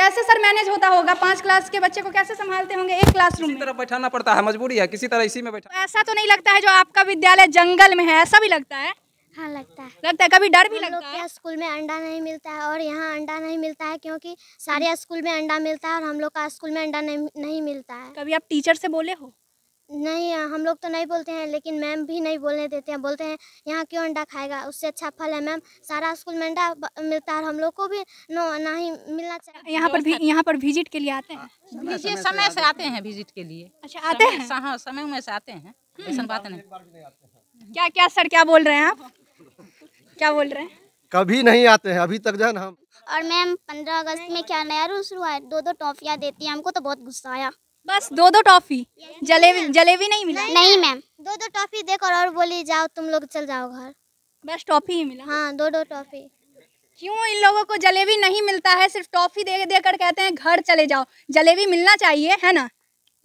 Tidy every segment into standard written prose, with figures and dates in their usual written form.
कैसे sir manage होता होगा? 5 क्लास के बच्चे को कैसे संभालते होंगे एक क्लासरूम किसी में? तरह बैठाना पड़ता है, मजबूरी है, किसी तरह इसी में बैठा। ऐसा तो नहीं लगता है जो आपका विद्यालय जंगल में है, ऐसा भी लगता है? हाँ लगता है। लगता है, कभी डर भी हम लोग लगता है? के स्कूल में अंडा नहीं मिलता है और यहाँ अंडा नहीं मिलता है क्योंकि सारे स्कूल में अंडा मिलता है और हम लोग का स्कूल में अंडा नहीं मिलता है। कभी आप टीचर से बोले हो? नहीं, हम लोग तो नहीं बोलते हैं, लेकिन मैम भी नहीं बोलने देते हैं। बोलते हैं यहाँ क्यों अंडा खाएगा, उससे अच्छा फल है मैम, सारा स्कूल में अंडा मिलता है, हम लोग को भी नहीं मिलना चाहिए। यहाँ पर विजिट के लिए आते हैं? विजिट समय से आते हैं विजिट के लिए। अच्छा, आते हैं? हाँ, समय में से आते हैं, ऐसा बात नहीं। क्या सर क्या बोल रहे हैं आप? क्या बोल रहे हैं? कभी नहीं आते हैं अभी तक जो है ना हम। और मैम 15 अगस्त में क्या नया रूल शुरू हुआ है, 2-2 टॉफियाँ देती हैं, हमको तो बहुत गुस्सा आया। बस 2-2 टॉफी? जलेबी नहीं मिला? नहीं मैम, 2-2 टॉफी देकर और बोली जाओ तुम लोग चल जाओ घर। बस टॉफी ही मिला? हाँ, 2-2 टॉफी। क्यों इन लोगों को जलेबी नहीं मिलता है, सिर्फ टॉफी दे कर कहते हैं घर चले जाओ? जलेबी मिलना चाहिए, है ना?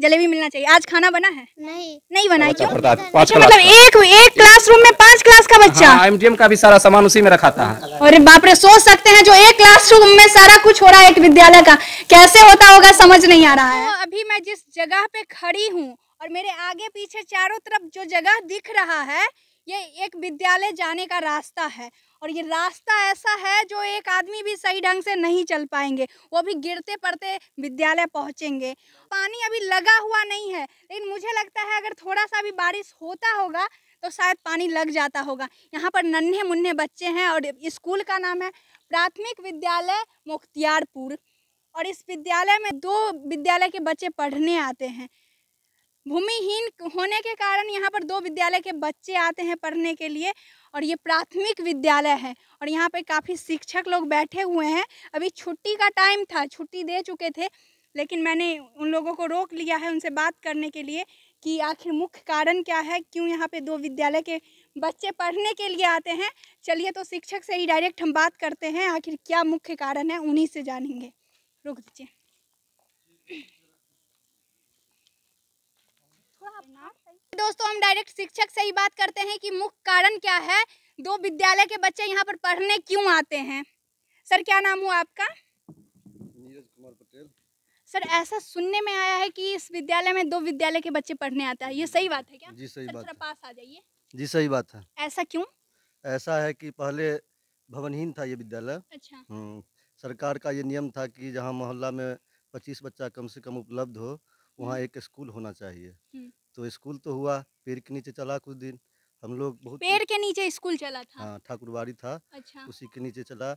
जलेबी मिलना चाहिए। आज खाना बना है? नहीं बना है। क्यों? अच्छा, मतलब एक क्लासरूम में 5 क्लास का बच्चा? हाँ, एमडीएम का भी सारा सामान उसी में रखा था। अरे बाप रे, सोच सकते हैं जो एक क्लासरूम में सारा कुछ हो रहा है एक विद्यालय का, कैसे होता होगा समझ नहीं आ रहा है। तो अभी मैं जिस जगह पे खड़ी हूँ और मेरे आगे पीछे चारों तरफ जो जगह दिख रहा है, ये एक विद्यालय जाने का रास्ता है और ये रास्ता ऐसा है जो एक आदमी भी सही ढंग से नहीं चल पाएंगे, वो भी गिरते पड़ते विद्यालय पहुंचेंगे। पानी अभी लगा हुआ नहीं है, लेकिन मुझे लगता है अगर थोड़ा सा भी बारिश होता होगा तो शायद पानी लग जाता होगा। यहाँ पर नन्हे मुन्ने बच्चे हैं और स्कूल का नाम है प्राथमिक विद्यालय मुख्तियारपुर और इस विद्यालय में 2 विद्यालय के बच्चे पढ़ने आते हैं। भूमिहीन होने के कारण यहाँ पर 2 विद्यालय के बच्चे आते हैं पढ़ने के लिए और ये प्राथमिक विद्यालय है और यहाँ पे काफ़ी शिक्षक लोग बैठे हुए हैं। अभी छुट्टी का टाइम था, छुट्टी दे चुके थे, लेकिन मैंने उन लोगों को रोक लिया है उनसे बात करने के लिए कि आखिर मुख्य कारण क्या है, क्यों यहाँ पे 2 विद्यालय के बच्चे पढ़ने के लिए आते हैं। चलिए तो शिक्षक से ही डायरेक्ट हम बात करते हैं, आखिर क्या मुख्य कारण है उन्हीं से जानेंगे। रुक दीजिए। दोस्तों, हम डायरेक्ट शिक्षक से ही बात करते हैं कि मुख्य कारण क्या है, 2 विद्यालय के बच्चे यहाँ पर पढ़ने क्यों आते हैं। सर क्या नाम हुआ आपका? नीरज कुमार पटेल। सर ऐसा सुनने में आया है कि इस विद्यालय में 2 विद्यालय के बच्चे पढ़ने आता है, ये सही बात है क्या? जी सही बात थोड़ा है। पास आ जाइए। जी सही बात है। ऐसा क्यों? ऐसा है कि पहले भवनहीन था ये विद्यालय। अच्छा। सरकार का ये नियम था कि जहाँ मोहल्ला में 25 बच्चा कम से कम उपलब्ध हो वहाँ एक स्कूल होना चाहिए। तो स्कूल तो हुआ, पेड़ के नीचे चला कुछ दिन, हम लोग बहुत। पेड़ के नीचे स्कूल चला था? हाँ, ठाकुरबाड़ी था। अच्छा। उसी के नीचे चला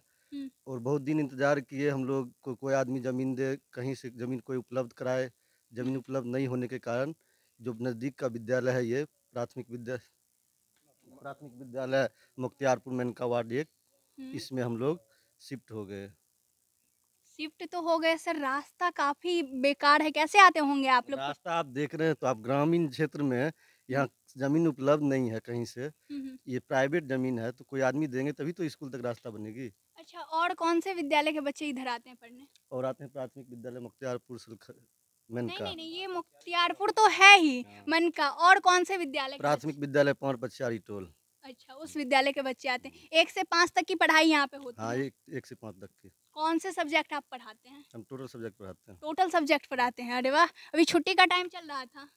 और बहुत दिन इंतजार किए हम लोग को, कोई आदमी ज़मीन दे, कहीं से ज़मीन कोई उपलब्ध कराए। ज़मीन उपलब्ध नहीं होने के कारण जो नज़दीक का विद्यालय है ये प्राथमिक विद्यालय मुख्तियारपुर मेनका वार्ड 1, इसमें हम लोग शिफ्ट हो गए। शिफ्ट तो हो गए सर, रास्ता काफी बेकार है, कैसे आते होंगे आप लोग? रास्ता आप देख रहे हैं तो आप ग्रामीण क्षेत्र में यहाँ ज़मीन उपलब्ध नहीं है कहीं से। ये प्राइवेट ज़मीन है तो कोई आदमी देंगे तभी तो स्कूल तक रास्ता बनेगी। अच्छा, और कौन से विद्यालय के बच्चे इधर आते हैं पढ़ने? और आते हैं प्राथमिक विद्यालय मुख्तियारपुर मेनका। नहीं, ये मुख्तियारपुर तो है ही, मन का। और कौन से विद्यालय के प्राथमिक विद्यालय 5 पछियारी टोल। अच्छा, उस विद्यालय के बच्चे आते हैं। 1 से 5 तक की पढ़ाई यहाँ पे होती हाँ, है? 1 से 5 तक की। कौन से सब्जेक्ट आप पढ़ाते हैं? हम टोटल सब्जेक्ट पढ़ाते हैं। टोटल सब्जेक्ट पढ़ाते हैं, अरे वाह। अभी छुट्टी का टाइम चल रहा था?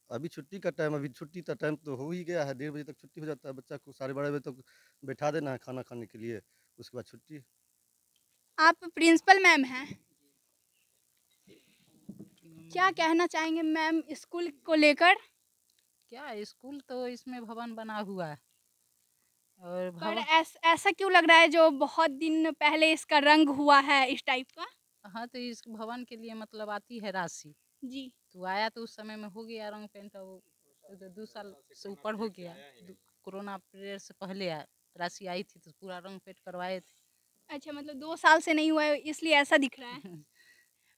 अभी छुट्टी का टाइम तो हो ही गया है, 1:30 बजे तक छुट्टी हो जाता है। बच्चा को 12:30 बजे तक बैठा देना है खाना खाने के लिए, उसके बाद छुट्टी। आप प्रिंसिपल मैम हैं, क्या कहना चाहेंगे मैम स्कूल को लेकर? क्या स्कूल तो इसमें भवन बना हुआ है और पर ऐसा क्यों लग रहा है जो बहुत दिन पहले इसका रंग हुआ है इस टाइप का? हाँ, तो इस भवन के लिए मतलब आती है राशि जी। तो आया तो उस समय में हो गया रंग पेंट, तो 2 साल से ऊपर हो गया। कोरोना पीरियड से पहले राशि आई थी तो पूरा रंग पेंट करवाए थे। अच्छा, मतलब 2 साल से नहीं हुआ है इसलिए ऐसा दिख रहा है।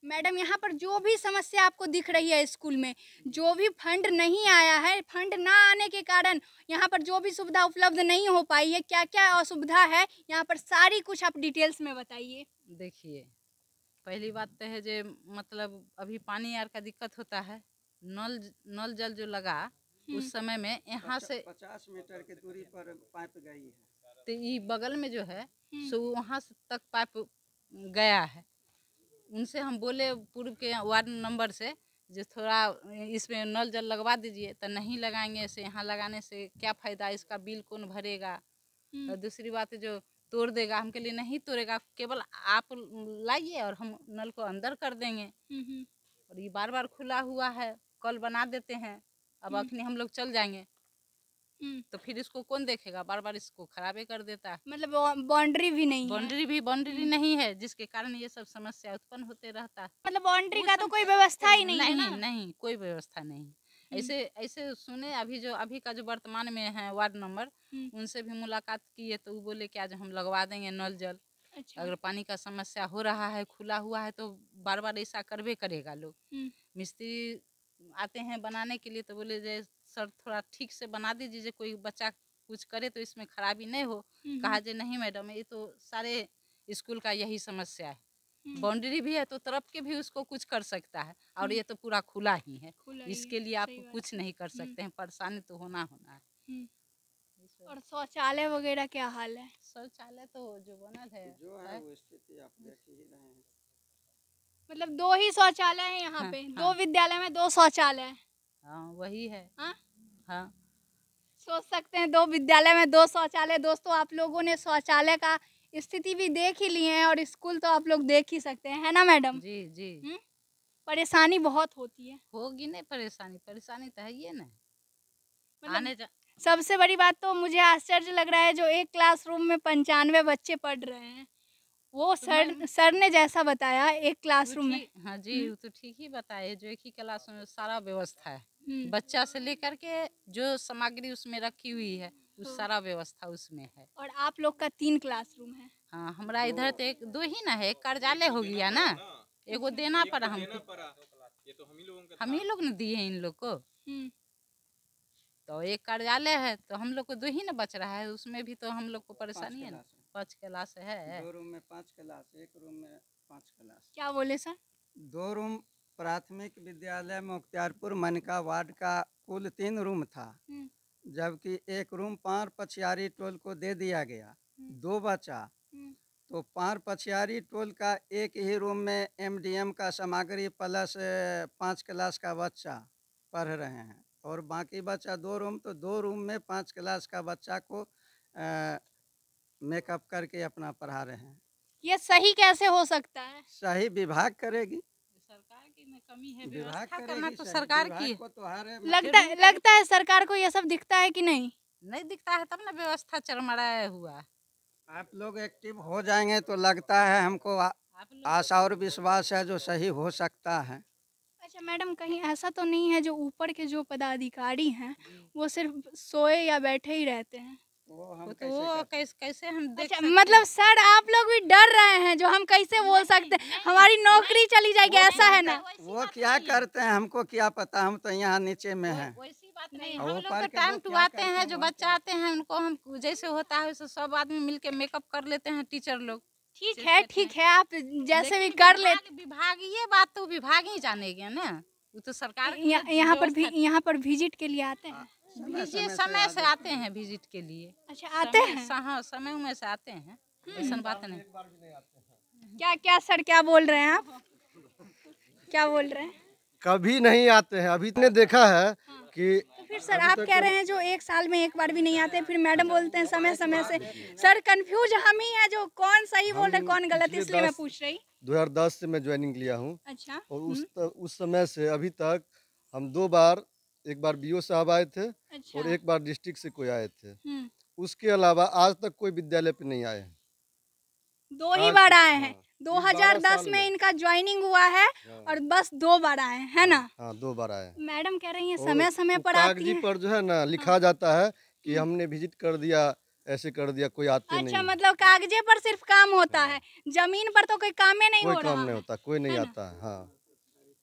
मैडम, यहाँ पर जो भी समस्या आपको दिख रही है स्कूल में, जो भी फंड नहीं आया है, फंड ना आने के कारण यहाँ पर जो भी सुविधा उपलब्ध नहीं हो पाई है, क्या क्या असुविधा है यहाँ पर, सारी कुछ आप डिटेल्स में बताइए। देखिए, पहली बात तो है जो मतलब अभी पानी यार का दिक्कत होता है। नल जल जो लगा उस समय में यहाँ से 50 मीटर की दूरी पर पाइप गई है, तो ये बगल में जो है सो वहाँ से तक पाइप गया है उनसे हम बोले पूर्व के वार्ड नंबर से जो थोड़ा इसमें नल जल लगवा दीजिए, तो नहीं लगाएंगे। ऐसे यहाँ लगाने से क्या फ़ायदा, इसका बिल कौन भरेगा। और दूसरी बात जो तोड़ देगा, हमके लिए नहीं तोड़ेगा, केवल आप लाइए और हम नल को अंदर कर देंगे। और ये बार बार खुला हुआ है, कल बना देते हैं, अब अखनी हम लोग चल जाएंगे तो फिर इसको कौन देखेगा, बार बार इसको खराबे कर देता है। मतलब बाउंड्री भी नहीं है। बाउंड्री नहीं है, जिसके कारण ये सब समस्या उत्पन्न होते रहता है। मतलब बाउंड्री का तो कोई व्यवस्था ही नहीं है ना? नहीं, कोई व्यवस्था नहीं। ऐसे सुने अभी का जो वर्तमान में है वार्ड नंबर, उनसे भी मुलाकात की है तो वो बोले कि आज हम लगवा देंगे नल जल। अच्छा। अगर पानी का समस्या हो रहा है, खुला हुआ है, तो बार बार ऐसा करवे करेगा लोग। मिस्त्री आते हैं बनाने के लिए तो बोले जे सर थोड़ा ठीक से बना दीजिए, कोई बच्चा कुछ करे तो इसमें खराबी नहीं हो। कहा जे नहीं मैडम, ये तो सारे स्कूल का यही समस्या है। बाउंड्री भी है तो तरफ के भी उसको कुछ कर सकता है, और ये तो पूरा खुला ही है, इसके लिए आप कुछ नहीं कर सकते हैं। परेशानी तो होना है। और शौचालय वगैरह क्या हाल है? शौचालय तो जो बनल है वो स्थिति आप देख ही रहे हैं। मतलब 2 ही शौचालय है यहाँ पे? 2 विद्यालय में 2 शौचालय है? हाँ वही है। हाँ सोच सकते हैं 2 विद्यालय में 2 शौचालय। दोस्तों आप लोगों ने शौचालय का स्थिति भी देख ही लिए हैं और स्कूल तो आप लोग देख ही सकते हैं, है ना मैडम? जी। परेशानी बहुत होती है। होगी नहीं परेशानी तो है ये ना। मतलब सबसे बड़ी बात तो मुझे आश्चर्य लग रहा है, जो एक क्लासरूम में 95 बच्चे पढ़ रहे हैं, वो सर ने जैसा बताया एक क्लासरूम में। हाँ जी, वो तो ठीक ही बताए, जो एक ही क्लास में सारा व्यवस्था है, बच्चा से लेकर के जो सामग्री उसमें रखी हुई है उस सारा व्यवस्था उसमें है। और आप लोग का 3 क्लासरूम है? हाँ, हमारा इधर तो 2 ही ना है, एक कार्यालय हो गया ना, एगो देना पड़ा हमको, हम ही लोग ने दिए हैं इन लोग को। तो एक कार्यालय है तो हम लोग को 2 ही ना बच रहा है, उसमें भी तो हम लोग को परेशानी है ना। 5 क्लास है। 2 रूम में 5 क्लास, 1 रूम में 5 क्लास। क्या बोले सर? 2 रूम प्राथमिक विद्यालय मुख्तियारपुर मनका वार्ड का कुल 3 रूम था, जबकि 1 रूम पार पछियारी टोल को दे दिया गया, 2 बचा। तो पार पछियारी टोल का एक ही रूम में MDM का सामग्री प्लस 5 क्लास का बच्चा पढ़ रहे हैं, और बाकी बचा 2 रूम, तो 2 रूम में 5 क्लास का बच्चा को मेकअप करके अपना पढ़ा रहे हैं। ये सही कैसे हो सकता है? सही विभाग करेगी, सरकार की में कमी है, विभाग व्यवस्था करना करेगी, तो सही सरकार विभाग की को तो हर लगता है सरकार को ये सब दिखता है कि नहीं? नहीं दिखता है, तब ना व्यवस्था चरमराया हुआ। आप लोग एक्टिव हो जाएंगे तो लगता है हमको आशा और विश्वास है जो सही हो सकता है। अच्छा मैडम, कहीं ऐसा तो नहीं है जो ऊपर के जो पदाधिकारी हैं वो सिर्फ सोए या बैठे ही रहते हैं? वो कैसे हम देख अच्छा, मतलब सर आप लोग भी डर रहे हैं, जो हम कैसे बोल सकते हैं हमारी नौकरी चली जाएगी, ऐसा है ना? वो क्या करते हैं हमको क्या पता, हम तो यहाँ नीचे में हैं। वैसी बात नहीं, हम लोग तो टाइम टू आते हैं, जो बच्चा आते हैं उनको हम जैसे होता है वैसे सब आदमी मिलके मेकअप कर लेते हैं, टीचर लोग। ठीक है आप जैसे भी कर लेते। विभाग ये बात तो विभाग ही जानेगा ना, वो तो सरकार यहाँ पर विजिट के लिए आते हैं? समय से आते हैं विजिट के लिए। अच्छा आते हैं? हाँ, समय में से आते हैं, ऐसा बात नहीं। क्या सर क्या बोल रहे हैं आप? क्या बोल रहे हैं? कभी नहीं आते हैं, अभी ने देखा है कि तो फिर सर आप कह रहे हैं जो 1 साल में एक बार भी नहीं आते, फिर मैडम बोलते हैं समय समय से। सर कंफ्यूज हम ही है, जो कौन सही बोल रहे कौन गलत, इसलिए मैं पूछ रही। 2010 से मैं ज्वाइनिंग लिया हूँ। अच्छा। और उस समय से अभी तक हम 2 बार, एक बार BO साहब आए थे। अच्छा। और एक बार डिस्ट्रिक्ट से कोई आए थे। उसके अलावा आज तक कोई विद्यालय पे नहीं आए हैं। 2 ही बार आए हैं। 2010 में इनका ज्वाइनिंग हुआ है और बस 2 बार आए हैं, है ना? हाँ 2 बार आए। मैडम कह रही हैं समय समय पर आती हैं। कागजी पर जो है ना लिखा जाता है कि हमने विजिट कर दिया, ऐसे कर दिया, कोई आते नहीं। अच्छा, मतलब कागजे पर सिर्फ काम होता है, जमीन पर तो कोई काम नहीं हो रहा है। कोई काम नहीं होता, कोई नहीं आता है। हाँ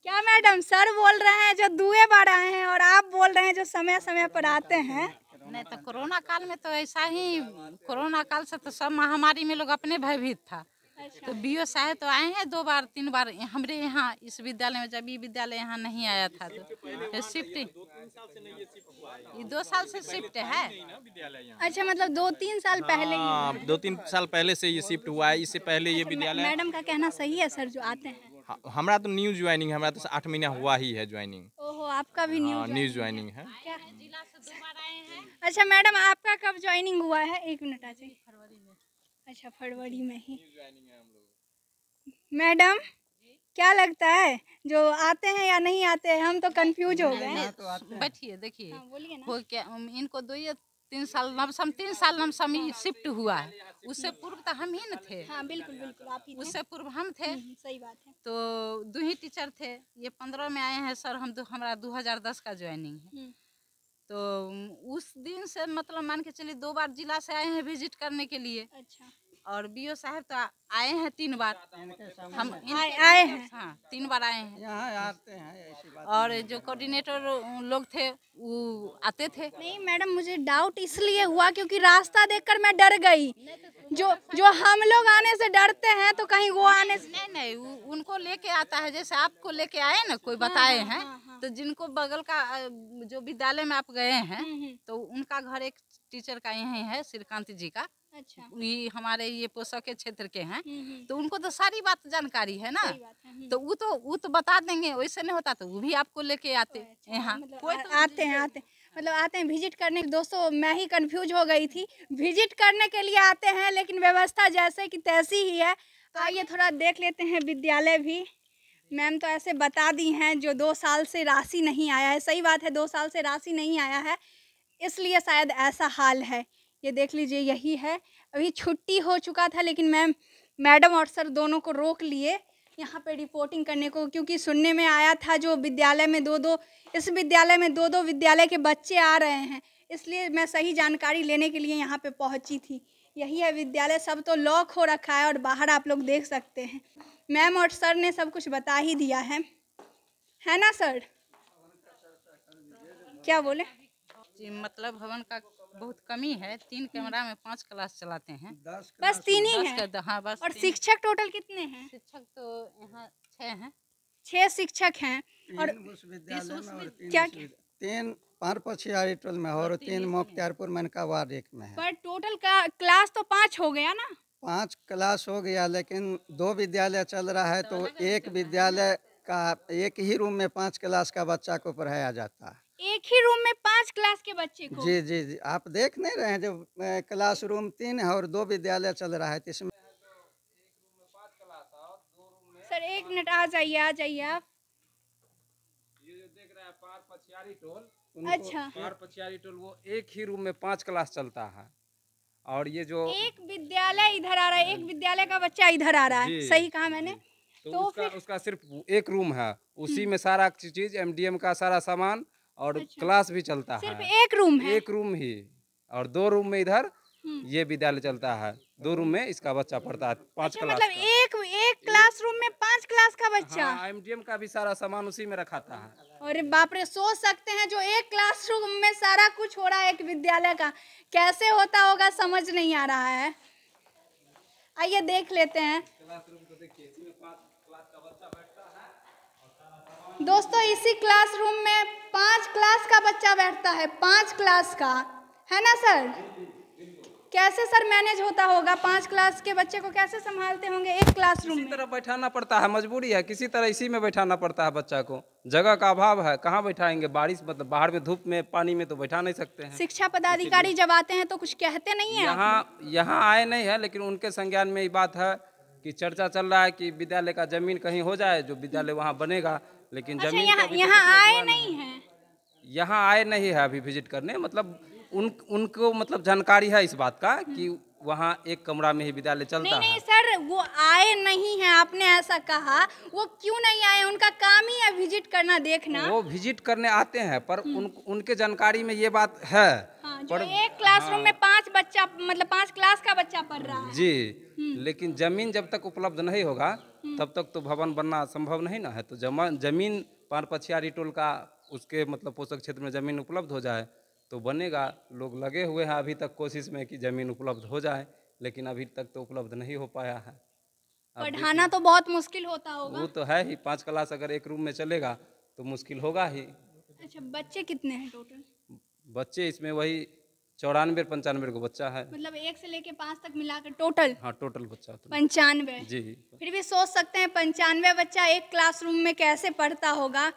क्या मैडम, सर बोल रहे हैं जो 2 बार आए हैं और आप बोल रहे हैं जो समय समय पर आते हैं? नहीं तो कोरोना काल में तो ऐसा ही, कोरोना काल से तो सब महामारी में लोग अपने भयभीत था। अच्छा। तो BO साहब तो आए हैं 2 बार 3 बार हमारे यहाँ इस विद्यालय में, जब ये विद्यालय यहाँ नहीं आया था तो शिफ्ट, ये 2 साल से शिफ्ट है। अच्छा, मतलब 2-3 साल पहले ही? 2-3 साल पहले से ये शिफ्ट हुआ है, इससे पहले ये विद्यालय। मैडम का कहना सही है सर जो आते हैं? हमारा तो न्यू ज्वाइनिंग है, हमारा तो 8 महीना हुआ ही है ज्वाइनिंग। ओहो, आपका भी न्यू ज्वाइनिंग है। क्या? अच्छा मैडम, आपका कब ज्वाइनिंग हुआ है? 1 मिनट आ जाइए। फरवरी में। अच्छा, फरवरी में ही। मैडम, क्या लगता है जो आते हैं या नहीं आते हैं? हम तो कंफ्यूज हो गए। बैठिए, देखिए बोलिए ना। हो क्या, इनको 2 या 3 साल लमसम 3 साल लमसम ही शिफ्ट हुआ है। उससे पूर्व तो हम ही न थे। हाँ बिल्कुल बिल्कुल, आप ही थे। उससे पूर्व हम थे। सही बात है। तो 2 ही टीचर थे। ये 15 में आए हैं सर, हमारा 2010 का ज्वाइनिंग है। तो उस दिन से मतलब मान के चलिए 2 बार जिला से आए हैं विजिट करने के लिए। अच्छा। और बीओ साहब तो आए हैं 3 बार। हम आए हैं। हाँ, 3 बार आए हैं। यहाँ आते हैं, ऐसी बात। और जो कोऑर्डिनेटर लोग थे वो आते थे। नहीं मैडम, मुझे डाउट इसलिए हुआ क्योंकि रास्ता देखकर मैं डर गई। जो हम लोग आने से डरते हैं तो कहीं वो आने से नहीं, उनको लेके आता है। जैसे आपको लेके आए ना, कोई बताए हैं। तो जिनको बगल का जो विद्यालय में आप गए हैं तो उनका घर एक टीचर का यही है, श्रीकांत जी का। अच्छा। ये हमारे ये पोषक के क्षेत्र के हैं। तो उनको तो सारी बात जानकारी है ना। तो वो तो बता देंगे। वैसे नहीं होता तो वो भी आपको लेके आते यहाँ। आते हैं विजिट करने। दोस्तों, मैं ही कंफ्यूज हो गई थी। विजिट करने के लिए आते हैं, लेकिन व्यवस्था जैसे कि तैसी ही है। तो आइए थोड़ा देख लेते हैं विद्यालय भी। मैम तो ऐसे बता दी हैं जो 2 साल से राशि नहीं आया है। सही बात है, 2 साल से राशि नहीं आया है, इसलिए शायद ऐसा हाल है। ये देख लीजिए, यही है। अभी छुट्टी हो चुका था, लेकिन मैडम और सर दोनों को रोक लिए यहाँ पे रिपोर्टिंग करने को, क्योंकि सुनने में आया था जो विद्यालय में इस विद्यालय में 2-2 विद्यालय के बच्चे आ रहे हैं। इसलिए मैं सही जानकारी लेने के लिए यहाँ पे पहुँची थी। यही है विद्यालय। सब तो लॉक हो रखा है और बाहर आप लोग देख सकते हैं। मैम और सर ने सब कुछ बता ही दिया है ना सर? क्या बोले? मतलब भवन का बहुत कमी है। 3 कैमरा में 5 क्लास चलाते हैं। बस 3 ही है? हाँ, बस। और शिक्षक टोटल कितने हैं? शिक्षक तो यहाँ 6 हैं। 6 शिक्षक हैं। और क्या 3 पार पछियारी टोल में और 3 मुख्तियारपुर मनका वार्ड 1 में है। पर टोटल का क्लास तो 5 हो गया ना? 5 क्लास हो गया, लेकिन 2 विद्यालय चल रहा है तो एक विद्यालय का एक ही रूम में 5 क्लास का बच्चा को पढ़ाया जाता है। एक ही रूम में 5 क्लास के बच्चे को? जी जी जी, आप देख नहीं रहे हैं? जो क्लासरूम 3 है और 2 विद्यालय चल रहा है, इसमें सर 1 मिनट आ जाइए आप। ये जो देख रहे हैं पार पछियारी टोल, अच्छा, पार पछियारी टोल, वो एक ही रूम में 5 क्लास चलता है। और ये जो एक विद्यालय इधर आ रहा है, एक विद्यालय का बच्चा इधर आ रहा है। सही कहा मैंने? तो उसका सिर्फ एक रूम है, उसी में सारा चीज MDM का सारा सामान और क्लास भी चलता है। सिर्फ एक रूम है? एक रूम ही। और 2 रूम में इधर ये विद्यालय चलता है। 2 रूम में इसका बच्चा पढ़ता है 5 क्लास। मतलब एक क्लासरूम में 5 क्लास का बच्चा? हाँ, MDM का भी सारा सामान उसी में रखाता है। अरे बाप रे, सोच सकते हैं जो एक क्लासरूम में सारा कुछ हो रहा है एक विद्यालय का, कैसे होता होगा समझ नहीं आ रहा है। आइए देख लेते हैं। दोस्तों, इसी क्लासरूम में 5 क्लास का बच्चा बैठता है। 5 क्लास का है ना सर? कैसे सर मैनेज होता होगा? 5 क्लास के बच्चे को कैसे संभालते होंगे एक क्लासरूम में? किसी तरह बैठाना पड़ता है, मजबूरी है, किसी तरह इसी में बैठाना पड़ता है बच्चा को। जगह का अभाव है, कहाँ बैठाएंगे? बारिश मतलब बाहर में धूप में पानी में तो बैठा नहीं सकते हैं। शिक्षा पदाधिकारी जब आते हैं तो कुछ कहते नहीं है? यहाँ आए नहीं है, लेकिन उनके संज्ञान में ये बात है कि चर्चा चल रहा है कि विद्यालय का जमीन कहीं हो जाए, जो विद्यालय वहाँ बनेगा। लेकिन अच्छा, जमीन यहाँ आए नहीं है? यहाँ आए नहीं है अभी विजिट करने। मतलब उनको मतलब जानकारी है इस बात का कि वहाँ एक कमरा में ही विद्यालय चलता है। नहीं सर, वो आए नहीं हैं, आपने ऐसा कहा। वो क्यों नहीं आए? उनका काम ही है विजिट करना, देखना। वो विजिट करने आते हैं, पर उनके जानकारी में ये बात है। हाँ, जो एक क्लासरूम में 5 बच्चा, मतलब 5 क्लास का बच्चा पढ़ रहा है। जी, लेकिन जमीन जब तक उपलब्ध नहीं होगा तब तक तो भवन बनना संभव नहीं ना है। तो जमीन पार पछियारी टोल का उसके मतलब पोषक क्षेत्र में जमीन उपलब्ध हो जाए तो बनेगा। लोग लगे हुए हैं अभी तक कोशिश में कि जमीन उपलब्ध हो जाए, लेकिन अभी तक तो उपलब्ध नहीं हो पाया है। पढ़ाना तो बहुत मुश्किल होता होगा। वो तो है ही, 5 क्लास अगर एक रूम में चलेगा तो मुश्किल होगा ही। अच्छा, बच्चे कितने हैं टोटल? बच्चे इसमें वही 94 95 को बच्चा है। मतलब 1 से लेके 5 तक मिलाकर टोटल? हाँ, टोटल बच्चा तो 95। जी। फिर भी सोच सकते हैं 95 बच्चा एक क्लासरूम में कैसे पढ़ता होगा,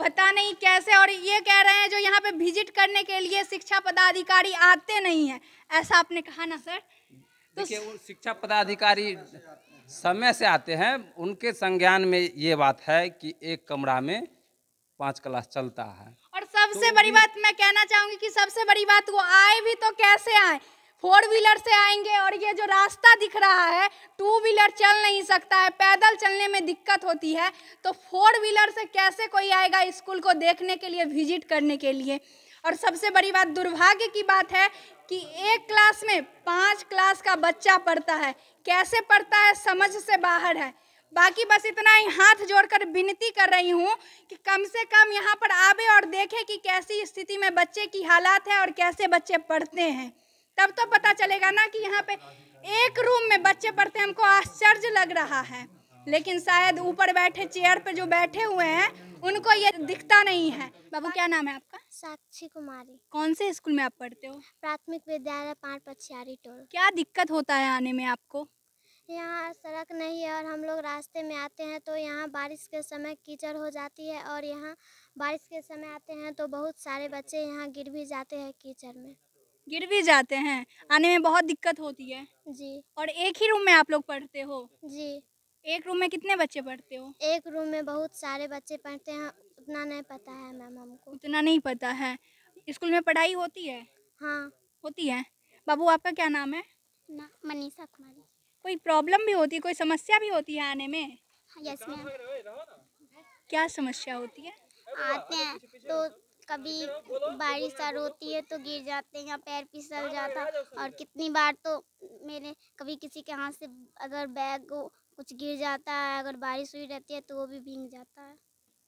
पता नहीं कैसे। और ये कह रहे हैं जो यहाँ पे विजिट करने के लिए शिक्षा पदाधिकारी आते नहीं है, ऐसा आपने कहा ना सर? तो देखिए, वो शिक्षा पदाधिकारी समय से आते हैं, उनके संज्ञान में ये बात है कि एक कमरा में 5 क्लास चलता है। और सबसे बड़ी बात मैं कहना चाहूंगी कि सबसे बड़ी बात, वो आए भी तो कैसे आए? 4 व्हीलर से आएंगे, और ये जो रास्ता दिख रहा है 2 व्हीलर चल नहीं सकता है, पैदल चलने में दिक्कत होती है, तो 4 व्हीलर से कैसे कोई आएगा स्कूल को देखने के लिए, विजिट करने के लिए? और सबसे बड़ी बात, दुर्भाग्य की बात है कि एक क्लास में 5 क्लास का बच्चा पढ़ता है, कैसे पढ़ता है समझ से बाहर है। बाकी बस इतना ही हाथ जोड़कर विनती कर रही हूँ कि कम से कम यहाँ पर आवे और देखें कि कैसी स्थिति में बच्चे की हालात है और कैसे बच्चे पढ़ते हैं, तब तो पता चलेगा ना कि यहाँ पे एक रूम में बच्चे पढ़ते हैं। हमको आश्चर्य लग रहा है, लेकिन शायद ऊपर बैठे चेयर पे जो बैठे हुए हैं उनको ये दिखता नहीं है। बाबू, क्या नाम है आपका? साक्षी कुमारी। कौन से स्कूल में आप पढ़ते हो? प्राथमिक विद्यालय 5 पछियारी टोल। क्या दिक्कत होता है आने में आपको? यहाँ सड़क नहीं है और हम लोग रास्ते में आते हैं तो यहाँ बारिश के समय कीचड़ हो जाती है, और यहाँ बारिश के समय आते हैं तो बहुत सारे बच्चे यहाँ गिर भी जाते हैं कीचड़ में। गिर भी जाते हैं, आने में बहुत दिक्कत होती है जी। और एक ही रूम में आप लोग पढ़ते हो? जी। एक रूम में कितने बच्चे पढ़ते हो? एक रूम में बहुत सारे बच्चे पढ़ते हैं, उतना नहीं पता है मैम हमको। उतना नहीं पता है। स्कूल में पढ़ाई होती है? हाँ होती है। बाबू, आपका क्या नाम है? मनीषा कुमारी। कोई प्रॉब्लम भी होती है, कोई समस्या भी होती है आने में? Yes ma'am. क्या समस्या होती है? आते हैं तो कभी बारिश और होती है तो गिर जाते हैं या पैर फिसल जाता, और कितनी बार तो मेरे कभी किसी के हाथ से अगर बैग कुछ गिर जाता है, अगर बारिश हुई रहती है तो वो भी भीग जाता है।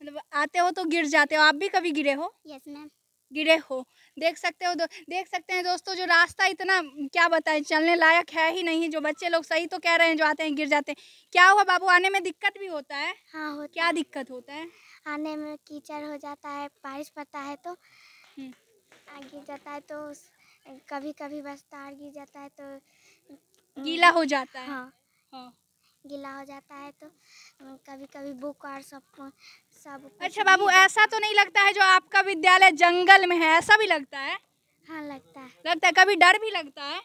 मतलब आते हो तो गिर जाते हो? आप भी कभी गिरे हो? Yes ma'am. गिरे हो? देख सकते हो, देख सकते हैं दोस्तों, जो रास्ता इतना क्या बताएं, चलने लायक है ही नहीं। जो बच्चे लोग सही तो कह रहे हैं, जो आते हैं गिर जाते हैं। क्या हुआ बाबू, आने में दिक्कत भी होता है? हाँ होता क्या है। दिक्कत होता है? आने में कीचड़ हो जाता है, बारिश पड़ता है तो गिर जाता है, तो कभी कभी बस तार गिर जाता है तो गीला हो जाता है। हाँ हाँ। गीला हो जाता है तो कभी कभी बुक और सब अच्छा बाबू, ऐसा तो नहीं लगता है जो आपका विद्यालय जंगल में है, ऐसा भी लगता है? हाँ लगता है। लगता है। कभी डर भी लगता है?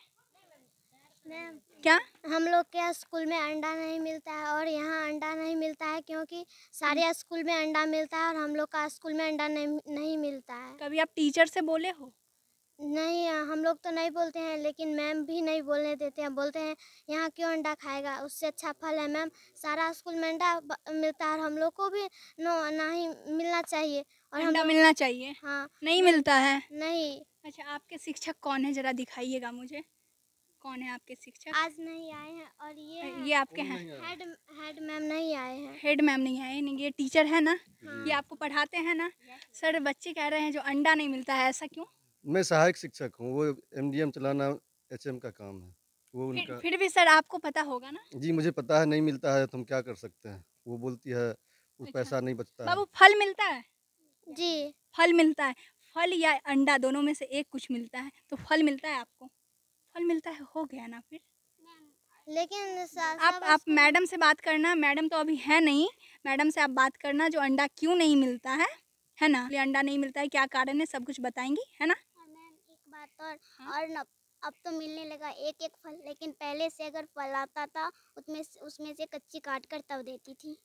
मैम, क्या? हम लोग के स्कूल में अंडा नहीं मिलता है, और यहाँ अंडा नहीं मिलता है क्योंकि सारे स्कूल में अंडा मिलता है और हम लोग का स्कूल में अंडा नहीं मिलता है। कभी आप टीचर से बोले हो? नहीं, हम लोग तो नहीं बोलते हैं, लेकिन मैम भी नहीं बोलने देते हैं। बोलते हैं यहाँ क्यों अंडा खाएगा, उससे अच्छा फल है मैम, सारा स्कूल में अंडा मिलता है और हम लोग को भी नहीं मिलना चाहिए। और अंडा मिलना चाहिए? हाँ। नहीं मिलता है? नहीं। अच्छा, आपके शिक्षक कौन है, जरा दिखाइएगा मुझे, कौन है आपके शिक्षक? आज नहीं आए हैं, और ये आपके हैं? हेड मैम नहीं आए हैं। हेड मैम नहीं आए? नहीं, ये टीचर है ना? हाँ। ये आपको पढ़ाते हैं ना? सर, बच्चे कह रहे हैं जो अंडा नहीं मिलता है, ऐसा क्यों? मैं सहायक शिक्षक हूँ, वो एमडीएम चलाना एचएम का काम है, वो उनका। फिर भी सर आपको पता होगा ना? जी मुझे पता है, नहीं मिलता है तो हम क्या कर सकते हैं। वो बोलती है वो अच्छा। पैसा नहीं बचता है। बाबू, फल मिलता है? जी। फल मिलता है। फल या अंडा, दोनों में से एक कुछ मिलता है, तो फल मिलता है आपको? फल मिलता है, हो गया ना फिर। लेकिन आप मैडम से बात करना, मैडम तो अभी है नहीं, मैडम से आप बात करना जो अंडा क्यों नहीं मिलता है ना? ये अंडा नहीं मिलता है, क्या कारण है, सब कुछ बताएंगी, है ना? मैम एक बात और न, अब तो मिलने लगा एक फल, लेकिन पहले से अगर फल आता था उसमें से कच्ची काट कर तब देती थी।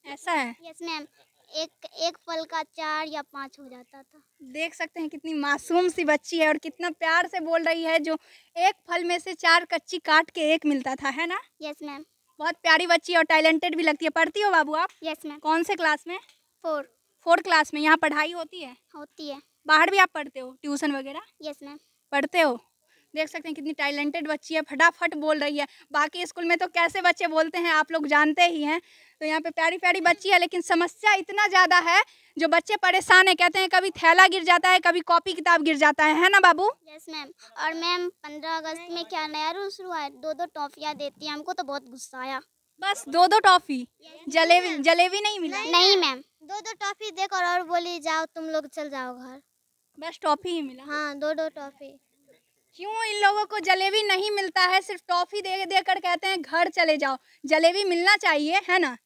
ऐसा है? यस मैम, एक फल का 4 या 5 हो जाता था। देख सकते हैं कितनी मासूम सी बच्ची है और कितना प्यार से बोल रही है, जो एक फल में से 4 कच्ची काट के एक मिलता था, है ना? Yes ma'am. बहुत प्यारी बच्ची और टैलेंटेड भी लगती है। पढ़ती हो बाबू आप? Yes ma'am. कौन से क्लास में? 4 क्लास में। यहाँ पढ़ाई होती है? होती है। बाहर भी आप पढ़ते हो, ट्यूशन वगैरह? Yes ma'am. पढ़ते हो? देख सकते हैं कितनी टैलेंटेड बच्ची है, फटाफट बोल रही है। बाकी स्कूल में तो कैसे बच्चे बोलते हैं आप लोग जानते ही हैं। तो यहाँ पे प्यारी प्यारी बच्ची है, लेकिन समस्या इतना ज़्यादा है जो बच्चे परेशान है। कहते हैं कभी थैला गिर जाता है, कभी कॉपी किताब गिर जाता है ना बाबू? Yes ma'am. और मैम 15 अगस्त में क्या नया रूल शुरू है, 2 टॉफियाँ देती हैं, हमको तो बहुत गुस्सा आया। बस 2 टॉफी? जलेबी नहीं मिला? नहीं मैम, 2 टॉफी देकर और बोली जाओ तुम लोग चल जाओ घर। बस टॉफी ही मिला? हाँ 2 टॉफी। क्यों इन लोगों को जलेबी नहीं मिलता है? सिर्फ टॉफी दे दे कर कहते हैं घर चले जाओ। जलेबी मिलना चाहिए, है ना?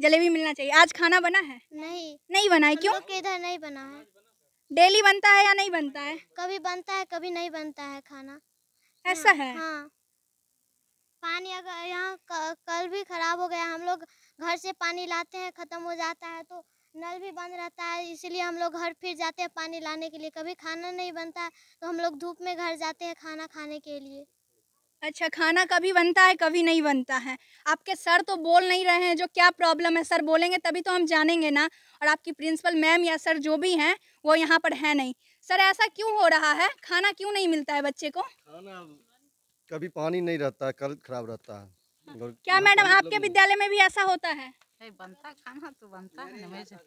जलेबी मिलना चाहिए। आज खाना बना है? नहीं बना है। क्यों? इधर नहीं बना है। डेली बनता है या नहीं बनता है? कभी बनता है, कभी नहीं बनता है खाना। ऐसा है? हाँ। पानी अगर यहाँ कल भी खराब हो गया, हम लोग घर से पानी लाते हैं, ख़त्म हो जाता है तो नल भी बंद रहता है, इसीलिए हम लोग घर फिर जाते हैं पानी लाने के लिए। कभी खाना नहीं बनता है तो हम लोग धूप में घर जाते हैं खाना खाने के लिए। अच्छा, खाना कभी बनता है, कभी नहीं बनता है। आपके सर तो बोल नहीं रहे हैं जो क्या प्रॉब्लम है। सर बोलेंगे तभी तो हम जानेंगे ना। और आपकी प्रिंसिपल मैम या सर जो भी हैं वो यहाँ पर है नहीं। सर ऐसा क्यों हो रहा है? खाना क्यों नहीं मिलता है बच्चे को? खाना कभी पानी नहीं रहता है, कल खराब रहता है। क्या मैडम आपके विद्यालय में भी ऐसा होता है? बनता खाना तो बनता है ना,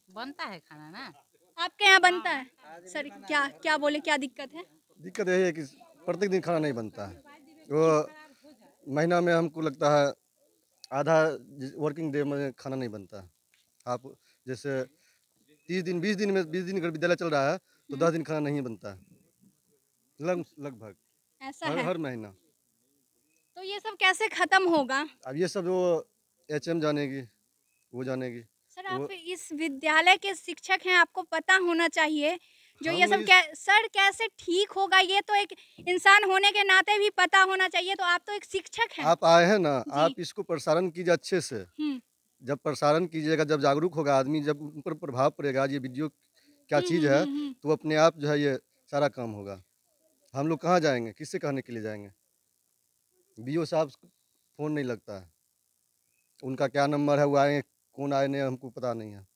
बनता है खाना ना। आपके यहाँ बनता है? सर क्या क्या बोले, क्या दिक्कत है? दिक्कत यही है कि प्रत्येक दिन खाना नहीं बनता है। वो महीना में हमको लगता है आधा वर्किंग डे में खाना नहीं बनता है। आप जैसे 30 दिन 20 दिन में 20 दिन अगर विद्यालय चल रहा है तो 10 दिन खाना नहीं बनता है लगभग। ऐसा है? हर महीना। तो ये सब कैसे खत्म होगा? अब ये सब वो HM जानेगी, वो जानेगी। सर आप इस विद्यालय के शिक्षक हैं, आपको पता होना चाहिए जो ये सब सर कैसे ठीक होगा? ये तो एक इंसान होने के नाते भी पता होना चाहिए। तो आप तो एक शिक्षक हैं। आप आए हैं ना, आप इसको प्रसारण कीजिए अच्छे से। जब प्रसारण कीजिएगा, जब जागरूक होगा आदमी, जब उन पर प्रभाव पड़ेगा ये वीडियो क्या चीज़ है, तो अपने आप जो है ये सारा काम होगा। हम लोग कहाँ जाएंगे, किससे कहने के लिए जाएंगे? BO साहब फ़ोन नहीं लगता है, उनका क्या नंबर है, वो आए कौन आए नहीं हमको पता नहीं है।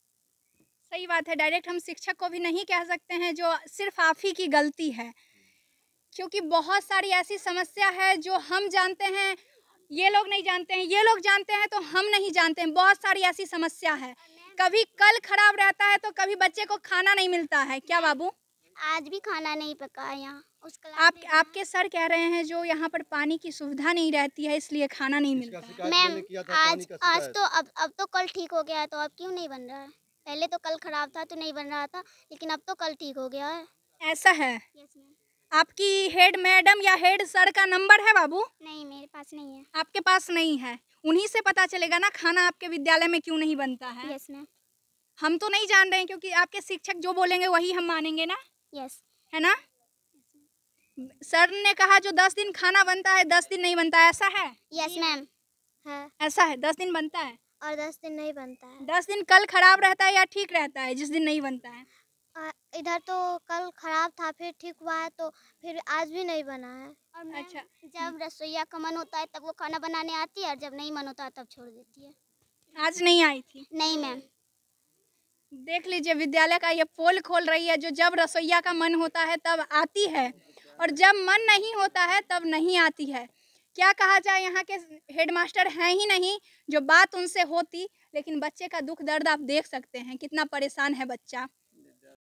सही बात है। डायरेक्ट हम शिक्षक को भी नहीं कह सकते हैं जो सिर्फ आप ही की गलती है, क्योंकि बहुत सारी ऐसी समस्या है जो हम जानते हैं, ये लोग नहीं जानते हैं, ये लोग जानते हैं तो हम नहीं जानते हैं। बहुत सारी ऐसी समस्या है। कभी कल खराब रहता है तो कभी बच्चे को खाना नहीं मिलता है। क्या बाबू? आज भी खाना नहीं पका है यहाँ। आपके सर कह रहे हैं जो यहाँ पर पानी की सुविधा नहीं रहती है इसलिए खाना नहीं मिलता है। मैम आज तो अब तो कल ठीक हो गया है, तो अब क्यों नहीं बन रहा है? पहले तो कल खराब था तो नहीं बन रहा था, लेकिन अब तो कल ठीक हो गया है। ऐसा है? Yes ma'am. आपकी हेड मैडम या हेड सर का नंबर है बाबू? नहीं, मेरे पास नहीं है। आपके पास नहीं है? उन्हीं से पता चलेगा ना खाना आपके विद्यालय में क्यों नहीं बनता है। Yes ma'am. हम तो नहीं जान रहे हैं, क्योंकि आपके शिक्षक जो बोलेंगे वही हम मानेंगे ना। यस। है ना? सर ने कहा जो 10 दिन खाना बनता है 10 दिन नहीं बनता है, ऐसा है? यस मैम है। ऐसा है? 10 दिन बनता है और 10 दिन नहीं बनता है। 10 दिन कल खराब रहता है या ठीक रहता है जिस दिन नहीं बनता है? इधर तो कल खराब था, फिर ठीक हुआ है, तो फिर आज भी नहीं बना है। और अच्छा, जब रसोइया का मन होता है तब वो खाना बनाने आती है, और जब नहीं मन होता है तब छोड़ देती है। आज नहीं आई थी? नहीं मैम। देख लीजिए, विद्यालय का ये पोल खोल रही है जो जब रसोइया का मन होता है तब आती है और जब मन नहीं होता है तब नहीं आती है। क्या कहा जाए, यहाँ के हेडमास्टर हैं ही नहीं जो बात उनसे होती, लेकिन बच्चे का दुख दर्द आप देख सकते हैं, कितना परेशान है बच्चा।